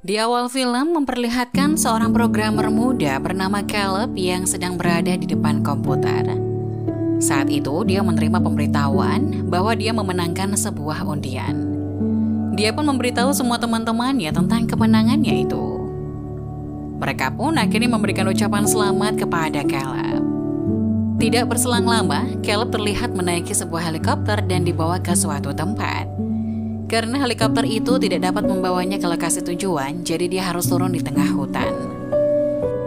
Di awal film memperlihatkan seorang programmer muda bernama Caleb yang sedang berada di depan komputer. Saat itu dia menerima pemberitahuan bahwa dia memenangkan sebuah undian. Dia pun memberitahu semua teman-temannya tentang kemenangannya itu. Mereka pun akhirnya memberikan ucapan selamat kepada Caleb. Tidak berselang lama, Caleb terlihat menaiki sebuah helikopter dan dibawa ke suatu tempat. Karena helikopter itu tidak dapat membawanya ke lokasi tujuan, jadi dia harus turun di tengah hutan.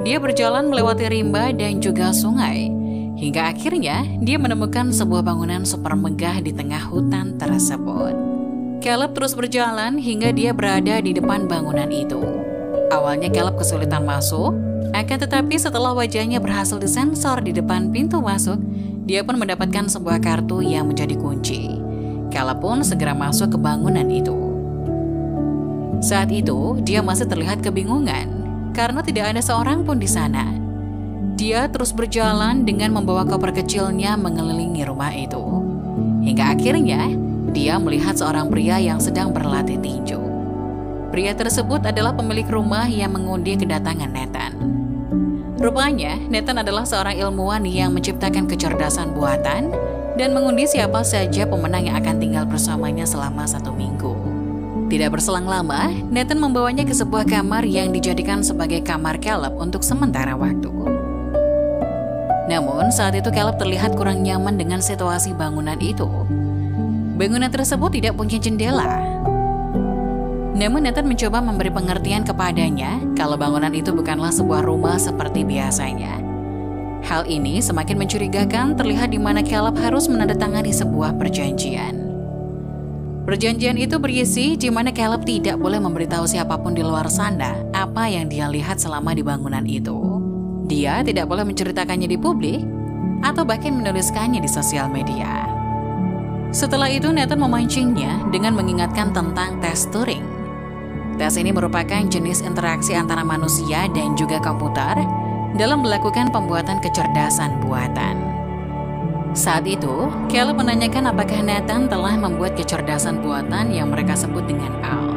Dia berjalan melewati rimba dan juga sungai, hingga akhirnya dia menemukan sebuah bangunan super megah di tengah hutan tersebut. Caleb terus berjalan hingga dia berada di depan bangunan itu. Awalnya Caleb kesulitan masuk, akan tetapi setelah wajahnya berhasil disensor di depan pintu masuk, dia pun mendapatkan sebuah kartu yang menjadi kunci. Caleb pun segera masuk ke bangunan itu. Saat itu, dia masih terlihat kebingungan karena tidak ada seorang pun di sana. Dia terus berjalan dengan membawa koper kecilnya mengelilingi rumah itu. Hingga akhirnya, dia melihat seorang pria yang sedang berlatih tinju. Pria tersebut adalah pemilik rumah yang mengundi kedatangan Nathan. Rupanya, Nathan adalah seorang ilmuwan yang menciptakan kecerdasan buatan dan mengundi siapa saja pemenang yang akan tinggal bersamanya selama 1 minggu. Tidak berselang lama, Nathan membawanya ke sebuah kamar yang dijadikan sebagai kamar Caleb untuk sementara waktu. Namun, saat itu Caleb terlihat kurang nyaman dengan situasi bangunan itu. Bangunan tersebut tidak punya jendela. Namun Nathan mencoba memberi pengertian kepadanya kalau bangunan itu bukanlah sebuah rumah seperti biasanya. Hal ini semakin mencurigakan terlihat di mana Caleb harus menandatangani sebuah perjanjian. Perjanjian itu berisi di mana Caleb tidak boleh memberitahu siapapun di luar sana apa yang dia lihat selama di bangunan itu. Dia tidak boleh menceritakannya di publik atau bahkan menuliskannya di sosial media. Setelah itu Nathan memancingnya dengan mengingatkan tentang tes Turing. Tes ini merupakan jenis interaksi antara manusia dan juga komputer dalam melakukan pembuatan kecerdasan buatan. Saat itu, Caleb menanyakan apakah Nathan telah membuat kecerdasan buatan yang mereka sebut dengan Al.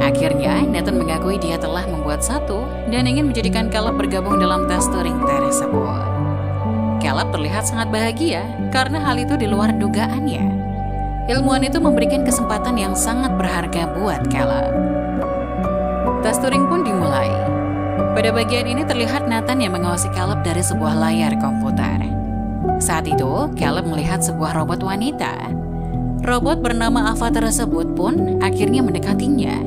Akhirnya, Nathan mengakui dia telah membuat satu dan ingin menjadikan Caleb bergabung dalam tes Turing tersebut. Caleb terlihat sangat bahagia karena hal itu di luar dugaannya. Ilmuwan itu memberikan kesempatan yang sangat berharga buat Caleb. Tes Turing pun dimulai. Pada bagian ini terlihat Nathan yang mengawasi Caleb dari sebuah layar komputer. Saat itu, Caleb melihat sebuah robot wanita. Robot bernama Ava tersebut pun akhirnya mendekatinya.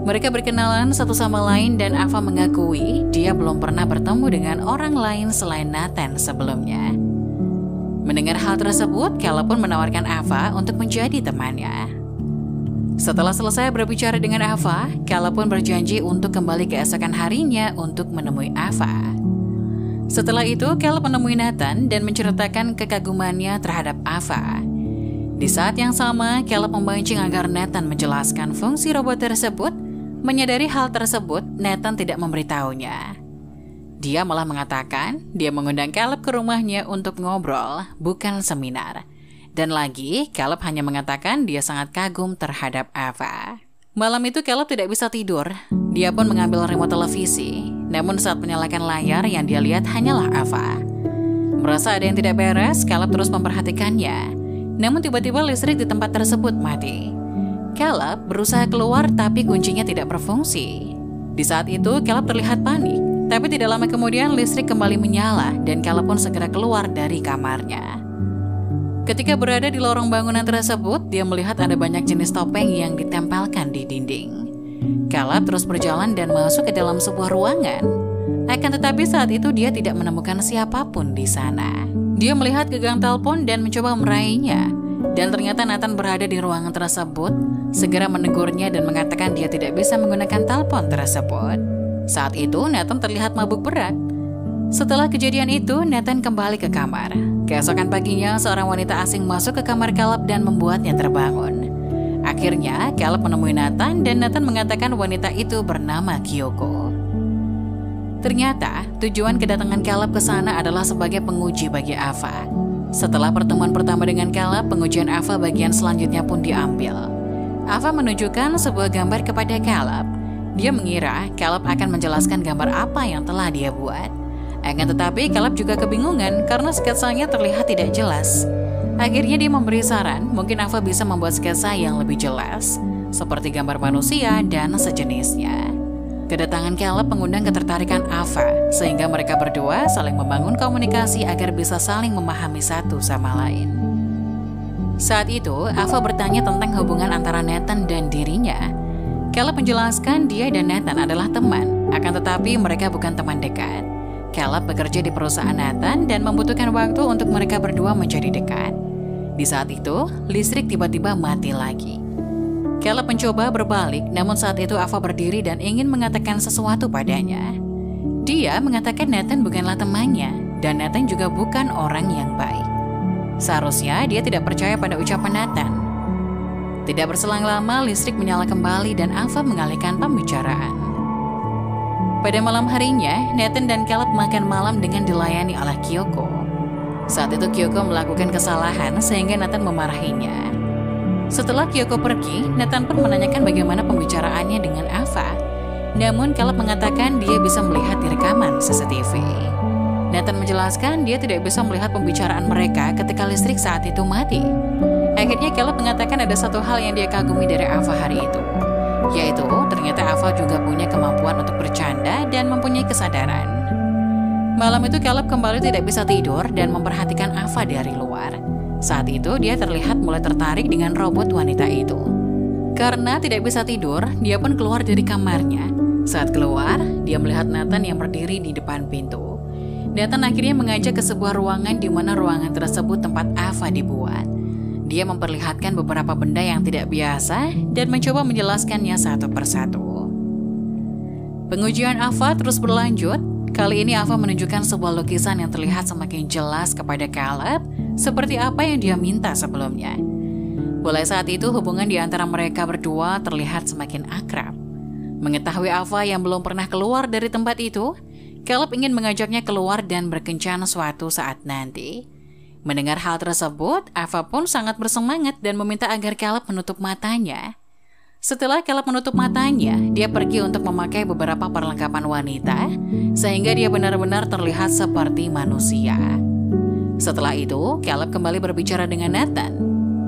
Mereka berkenalan satu sama lain dan Ava mengakui dia belum pernah bertemu dengan orang lain selain Nathan sebelumnya. Mendengar hal tersebut, Caleb pun menawarkan Ava untuk menjadi temannya. Setelah selesai berbicara dengan Ava, Caleb pun berjanji untuk kembali keesokan harinya untuk menemui Ava. Setelah itu, Caleb menemui Nathan dan menceritakan kekagumannya terhadap Ava. Di saat yang sama, Caleb memancing agar Nathan menjelaskan fungsi robot tersebut. Menyadari hal tersebut, Nathan tidak memberitahunya. Dia malah mengatakan dia mengundang Caleb ke rumahnya untuk ngobrol, bukan seminar. Dan lagi, Caleb hanya mengatakan dia sangat kagum terhadap Ava. Malam itu Caleb tidak bisa tidur. Dia pun mengambil remote televisi. Namun saat menyalakan layar yang dia lihat hanyalah Ava. Merasa ada yang tidak beres, Caleb terus memperhatikannya. Namun tiba-tiba listrik di tempat tersebut mati. Caleb berusaha keluar tapi kuncinya tidak berfungsi. Di saat itu Caleb terlihat panik. Tapi tidak lama kemudian listrik kembali menyala dan Caleb pun segera keluar dari kamarnya. Ketika berada di lorong bangunan tersebut, dia melihat ada banyak jenis topeng yang ditempelkan di dinding. Caleb terus berjalan dan masuk ke dalam sebuah ruangan. Akan tetapi saat itu dia tidak menemukan siapapun di sana. Dia melihat gagang telepon dan mencoba meraihnya. Dan ternyata Nathan berada di ruangan tersebut, segera menegurnya dan mengatakan dia tidak bisa menggunakan telepon tersebut. Saat itu Nathan terlihat mabuk berat. Setelah kejadian itu, Nathan kembali ke kamar. Keesokan paginya, seorang wanita asing masuk ke kamar Caleb dan membuatnya terbangun. Akhirnya, Caleb menemui Nathan dan Nathan mengatakan wanita itu bernama Kyoko. Ternyata, tujuan kedatangan Caleb ke sana adalah sebagai penguji bagi Ava. Setelah pertemuan pertama dengan Caleb, pengujian Ava bagian selanjutnya pun diambil. Ava menunjukkan sebuah gambar kepada Caleb. Dia mengira Caleb akan menjelaskan gambar apa yang telah dia buat. Akan tetapi Caleb juga kebingungan karena sketsanya terlihat tidak jelas. Akhirnya dia memberi saran mungkin Ava bisa membuat sketsa yang lebih jelas, seperti gambar manusia dan sejenisnya. Kedatangan Caleb mengundang ketertarikan Ava, sehingga mereka berdua saling membangun komunikasi agar bisa saling memahami satu sama lain. Saat itu, Ava bertanya tentang hubungan antara Nathan dan dirinya. Caleb menjelaskan dia dan Nathan adalah teman, akan tetapi mereka bukan teman dekat. Caleb bekerja di perusahaan Nathan dan membutuhkan waktu untuk mereka berdua menjadi dekat. Di saat itu, listrik tiba-tiba mati lagi. Caleb mencoba berbalik, namun saat itu Ava berdiri dan ingin mengatakan sesuatu padanya. Dia mengatakan Nathan bukanlah temannya, dan Nathan juga bukan orang yang baik. Seharusnya dia tidak percaya pada ucapan Nathan. Tidak berselang lama, listrik menyala kembali dan Ava mengalihkan pembicaraan. Pada malam harinya, Nathan dan Caleb makan malam dengan dilayani oleh Kyoko. Saat itu Kyoko melakukan kesalahan sehingga Nathan memarahinya. Setelah Kyoko pergi, Nathan pun menanyakan bagaimana pembicaraannya dengan Ava. Namun Caleb mengatakan dia bisa melihat di rekaman CCTV. Nathan menjelaskan dia tidak bisa melihat pembicaraan mereka ketika listrik saat itu mati. Akhirnya Caleb mengatakan ada satu hal yang dia kagumi dari Ava hari itu, yaitu ternyata Ava juga punya kemampuan untuk bercanda dan mempunyai kesadaran. Malam itu Caleb kembali tidak bisa tidur dan memperhatikan Ava dari luar. Saat itu dia terlihat mulai tertarik dengan robot wanita itu. Karena tidak bisa tidur, dia pun keluar dari kamarnya. Saat keluar, dia melihat Nathan yang berdiri di depan pintu. Nathan akhirnya mengajak ke sebuah ruangan di mana ruangan tersebut tempat Ava dibuat. Dia memperlihatkan beberapa benda yang tidak biasa dan mencoba menjelaskannya satu persatu. Pengujian Ava terus berlanjut. Kali ini Ava menunjukkan sebuah lukisan yang terlihat semakin jelas kepada Caleb, seperti apa yang dia minta sebelumnya. Mulai saat itu hubungan di antara mereka berdua terlihat semakin akrab. Mengetahui Ava yang belum pernah keluar dari tempat itu, Caleb ingin mengajaknya keluar dan berkencan suatu saat nanti. Mendengar hal tersebut, Ava pun sangat bersemangat dan meminta agar Caleb menutup matanya. Setelah Caleb menutup matanya, dia pergi untuk memakai beberapa perlengkapan wanita, sehingga dia benar-benar terlihat seperti manusia. Setelah itu, Caleb kembali berbicara dengan Nathan.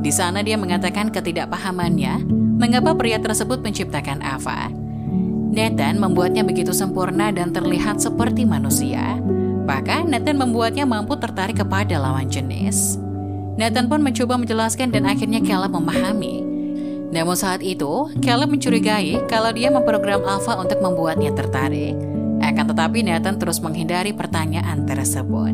Di sana dia mengatakan ketidakpahamannya, mengapa pria tersebut menciptakan Ava. Nathan membuatnya begitu sempurna dan terlihat seperti manusia. Bahkan Nathan membuatnya mampu tertarik kepada lawan jenis. Nathan pun mencoba menjelaskan dan akhirnya Caleb memahami. Namun saat itu, Caleb mencurigai kalau dia memprogram Ava untuk membuatnya tertarik. Akan tetapi Nathan terus menghindari pertanyaan tersebut.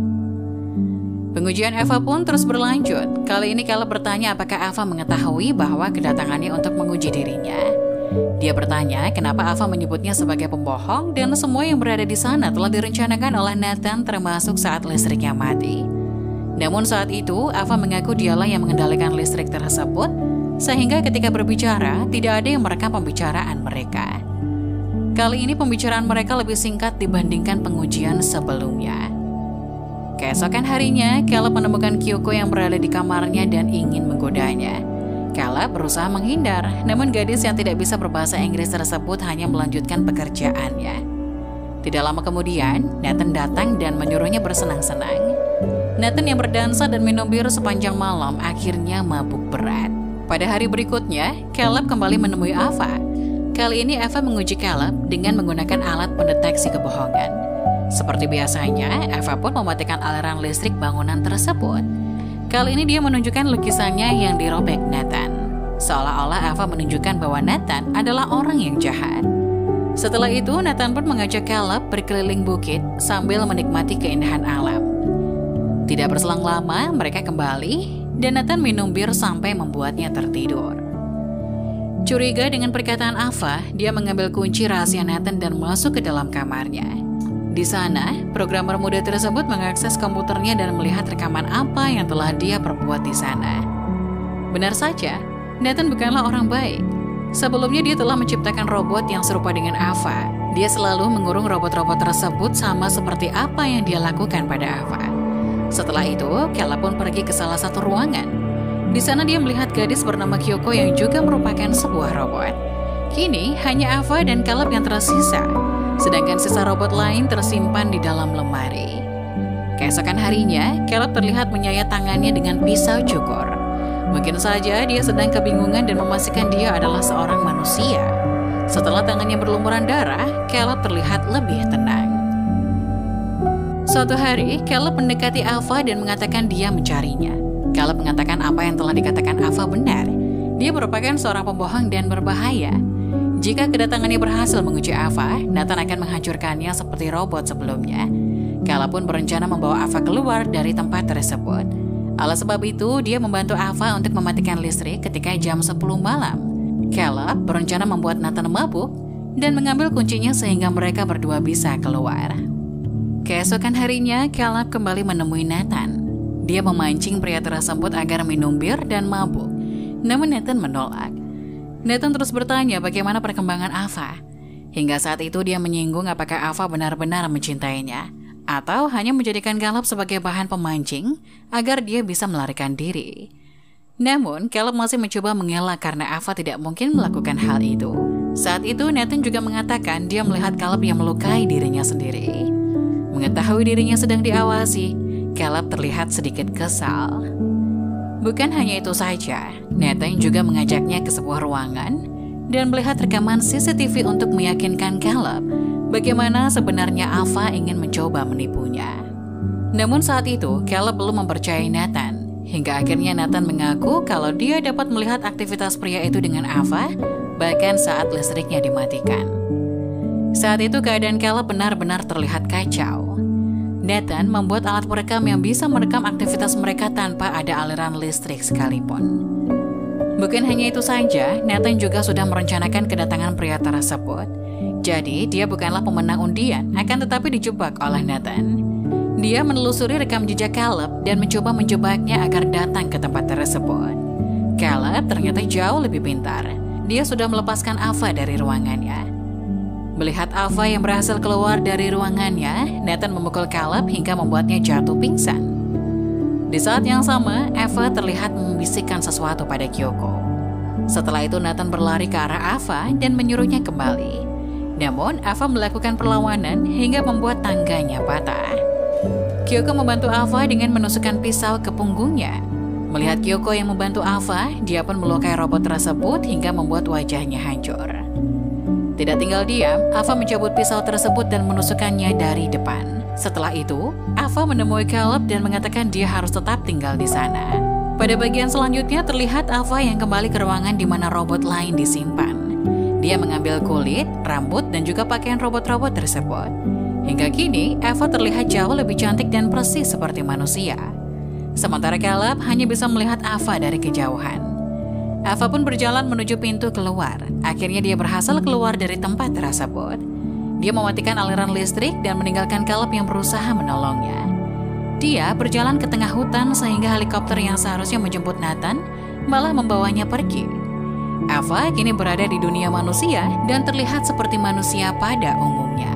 Pengujian Ava pun terus berlanjut. Kali ini Caleb bertanya apakah Ava mengetahui bahwa kedatangannya untuk menguji dirinya. Dia bertanya kenapa Ava menyebutnya sebagai pembohong dan semua yang berada di sana telah direncanakan oleh Nathan termasuk saat listriknya mati. Namun saat itu Ava mengaku dialah yang mengendalikan listrik tersebut sehingga ketika berbicara tidak ada yang merekam pembicaraan mereka. Kali ini pembicaraan mereka lebih singkat dibandingkan pengujian sebelumnya. Keesokan harinya, Caleb menemukan Kyoko yang berada di kamarnya dan ingin menggodanya. Caleb berusaha menghindar, namun gadis yang tidak bisa berbahasa Inggris tersebut hanya melanjutkan pekerjaannya. Tidak lama kemudian, Nathan datang dan menyuruhnya bersenang-senang. Nathan yang berdansa dan minum bir sepanjang malam akhirnya mabuk berat. Pada hari berikutnya, Caleb kembali menemui Ava. Kali ini Ava menguji Caleb dengan menggunakan alat pendeteksi kebohongan. Seperti biasanya, Ava pun mematikan aliran listrik bangunan tersebut. Kali ini dia menunjukkan lukisannya yang dirobek Nathan. Seolah-olah Ava menunjukkan bahwa Nathan adalah orang yang jahat. Setelah itu, Nathan pun mengajak Caleb berkeliling bukit sambil menikmati keindahan alam. Tidak berselang lama, mereka kembali dan Nathan minum bir sampai membuatnya tertidur. Curiga dengan perkataan Ava, dia mengambil kunci rahasia Nathan dan masuk ke dalam kamarnya. Di sana, programmer muda tersebut mengakses komputernya dan melihat rekaman apa yang telah dia perbuat di sana. Benar saja, Nathan bukanlah orang baik. Sebelumnya dia telah menciptakan robot yang serupa dengan Ava. Dia selalu mengurung robot-robot tersebut sama seperti apa yang dia lakukan pada Ava. Setelah itu, Caleb pun pergi ke salah satu ruangan. Di sana dia melihat gadis bernama Kyoko yang juga merupakan sebuah robot. Kini hanya Ava dan Caleb yang tersisa, sedangkan sisa robot lain tersimpan di dalam lemari. Keesokan harinya, Caleb terlihat menyayat tangannya dengan pisau cukur. Mungkin saja dia sedang kebingungan dan memastikan dia adalah seorang manusia. Setelah tangannya berlumuran darah, Caleb terlihat lebih tenang. Suatu hari, Caleb mendekati Ava dan mengatakan dia mencarinya. Caleb mengatakan apa yang telah dikatakan Ava benar. Dia merupakan seorang pembohong dan berbahaya. Jika kedatangannya berhasil menguji Ava, Nathan akan menghancurkannya seperti robot sebelumnya. Caleb pun berencana membawa Ava keluar dari tempat tersebut. Oleh sebab itu, dia membantu Ava untuk mematikan listrik ketika jam 10 malam. Caleb berencana membuat Nathan mabuk dan mengambil kuncinya sehingga mereka berdua bisa keluar. Keesokan harinya, Caleb kembali menemui Nathan. Dia memancing pria tersebut agar minum bir dan mabuk. Namun Nathan menolak. Nathan terus bertanya bagaimana perkembangan Ava. Hingga saat itu dia menyinggung apakah Ava benar-benar mencintainya atau hanya menjadikan Caleb sebagai bahan pemancing agar dia bisa melarikan diri. Namun, Caleb masih mencoba mengelak karena Ava tidak mungkin melakukan hal itu. Saat itu, Nathan juga mengatakan dia melihat Caleb yang melukai dirinya sendiri. Mengetahui dirinya sedang diawasi, Caleb terlihat sedikit kesal. Bukan hanya itu saja, Nathan juga mengajaknya ke sebuah ruangan dan melihat rekaman CCTV untuk meyakinkan Caleb bagaimana sebenarnya Ava ingin mencoba menipunya. Namun saat itu, Caleb belum mempercayai Nathan. Hingga akhirnya Nathan mengaku kalau dia dapat melihat aktivitas pria itu dengan Ava, bahkan saat listriknya dimatikan. Saat itu keadaan Caleb benar-benar terlihat kacau. Nathan membuat alat perekam yang bisa merekam aktivitas mereka tanpa ada aliran listrik sekalipun. Bukan hanya itu saja, Nathan juga sudah merencanakan kedatangan pria tersebut. Jadi, dia bukanlah pemenang undian, akan tetapi dijebak oleh Nathan. Dia menelusuri rekam jejak Caleb dan mencoba menjebaknya agar datang ke tempat tersebut. Caleb ternyata jauh lebih pintar. Dia sudah melepaskan Ava dari ruangannya. Melihat Ava yang berhasil keluar dari ruangannya, Nathan memukul Caleb hingga membuatnya jatuh pingsan. Di saat yang sama, Ava terlihat membisikkan sesuatu pada Kyoko. Setelah itu Nathan berlari ke arah Ava dan menyuruhnya kembali. Namun, Ava melakukan perlawanan hingga membuat tangganya patah. Kyoko membantu Ava dengan menusukkan pisau ke punggungnya. Melihat Kyoko yang membantu Ava, dia pun melukai robot tersebut hingga membuat wajahnya hancur. Tidak tinggal diam, Ava mencabut pisau tersebut dan menusukkannya dari depan. Setelah itu, Ava menemui Caleb dan mengatakan dia harus tetap tinggal di sana. Pada bagian selanjutnya terlihat Ava yang kembali ke ruangan di mana robot lain disimpan. Dia mengambil kulit, rambut, dan juga pakaian robot-robot tersebut. Hingga kini, Ava terlihat jauh lebih cantik dan persis seperti manusia. Sementara Caleb hanya bisa melihat Ava dari kejauhan. Ava pun berjalan menuju pintu keluar. Akhirnya dia berhasil keluar dari tempat tersebut. Dia mematikan aliran listrik dan meninggalkan Caleb yang berusaha menolongnya. Dia berjalan ke tengah hutan sehingga helikopter yang seharusnya menjemput Nathan malah membawanya pergi. Ava kini berada di dunia manusia dan terlihat seperti manusia pada umumnya.